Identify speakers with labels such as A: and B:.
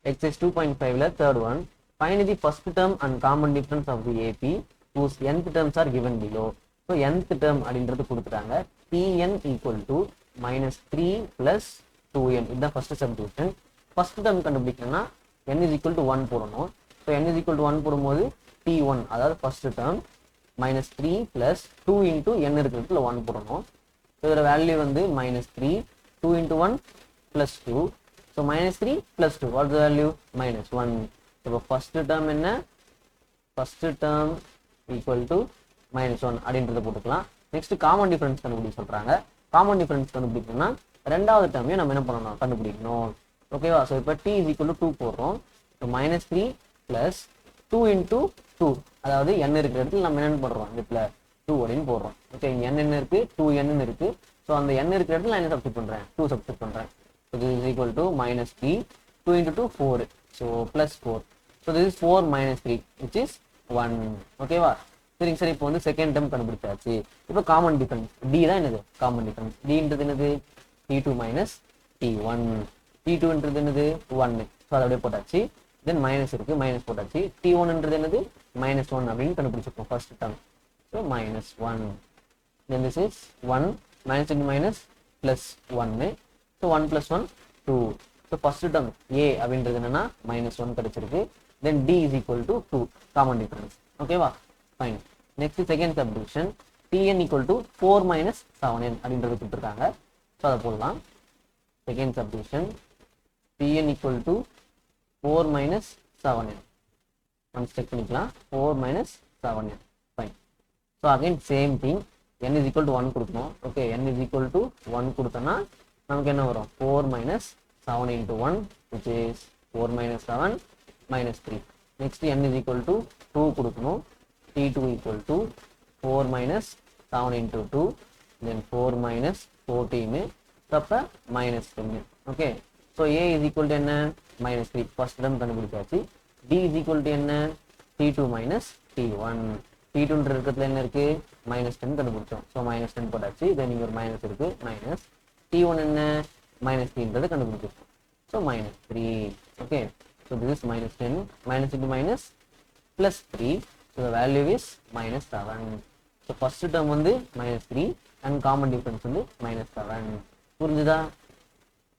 A: Exercise 2.5 third one. Find the first term and common difference of the AP whose nth terms are given below. So nth term அப்படின்றது கொடுத்துட்டாங்க. Tn equal to minus 3 plus 2n. இதுதான் first substitution. First term கண்டுபிடிக்கணும்னா n is equal to 1 போடணும். So n is equal to 1 போடும்போது T1 அதாவது first term minus 3 plus 2 into n இருக்கிறதுல 1 போடணும். So இதோட வேல்யூ வந்து minus 3, 2 into 1 plus 2. So minus 3 plus 2, what is the value? Minus 1. So first term என்ன? First term equal to minus 1 அப்படின்றத போட்டுக்கலாம். Next common difference கண்டுபிடிக்க சொல்றாங்க. Common difference கண்டுபிடிக்கணும்னா ரெண்டாவது டேர்மையும் நம்ம என்ன பண்ணணும்? கண்டுபிடிக்கணும். ஓகேவா? ஸோ இப்போ t is equal to 2 போடுறோம். ஸோ minus 3 plus 2 into 2, அதாவது n இருக்கிற இடத்துல நம்ம என்ன பண்ணுறோம்? இதில் 2 அப்படின்னு போடுறோம். ஓகே, இங்கே n என்ன இருக்குது? 2n இருக்குது. ஸோ அந்த n இருக்கிற இடத்துல நான் என்ன சப்ஸ்டிட் பண்ணுறேன்? 2 சப்ஸ்டிட் பண்ணுறேன். So this is equal to minus 3, 2 into 2, 4. So plus 4. So this is 4 minus 3, which is 1. Okay வா? சரிங்க சார், இப்போ வந்து செகண்ட் டேர்ம் கண்டுபிடிச்சாச்சு. இப்போ காமன் டிஃபரன்ஸ் டி தான் என்னது? காமன் டிஃபரன்ஸ் டின்றது என்னது? T2 minus T1. T2ன்றது என்னது? 1. ஸோ அதை அப்படியே போட்டாச்சு. தென் மைனஸ் இருக்குது, மைனஸ் போட்டாச்சு. T1ன்றது என்னது? மைனஸ் 1 அப்படின்னு கண்டுபிடிச்சிருக்கோம் first term. So minus 1. Then this is 1 minus into minus plus 1. So 1 plus 1, 2. So first term A அப்படின்றது என்னன்னா minus 1 கிடைச்சிருக்கு. Then D is equal to 2. Common difference. Okay வா? Fine. Next second subdivision. Tn equal to 4 minus 7n அப்படின்றது கொடுத்துருக்காங்க. So அதை போடலாம். Second subdivision. Tn equal to 4 minus 7n. Once check பண்ணிக்கலாம். 4 minus 7n. Fine. So again same thing. n is equal to 1 கொடுக்கணும். Okay, n is equal to 1 கொடுத்தோன்னா நமக்கு என்ன வரும்? 4 minus 7 into 1, which is 4 minus 7 minus 3. Next n is equal to 2 கொடுக்கணும். T2 equal to 4 minus 7 into 2, then 4 minus 14, அப்போ minus 10. Okay, so A is equal to என்ன? minus 3. first term கண்டுபிடிச்சாச்சு. D is equal to என்ன? T2 minus T1. T2ன்ற இருக்கிறதுல என்ன இருக்கு? minus 10 கண்டுபிடிச்சோம். So minus 10 போட்டாச்சு. தென் இங்கே ஒரு மைனஸ் இருக்கு, மைனஸ் T1 என்ன? minus 3ன்றதை கண்டுபிடிச்சிருக்கோம். So minus 3. Okay, so this is minus 10, minus into minus plus 3. So the value is minus 7. So first term வந்து minus 3 and common difference வந்து minus 7. புரிஞ்சுதா?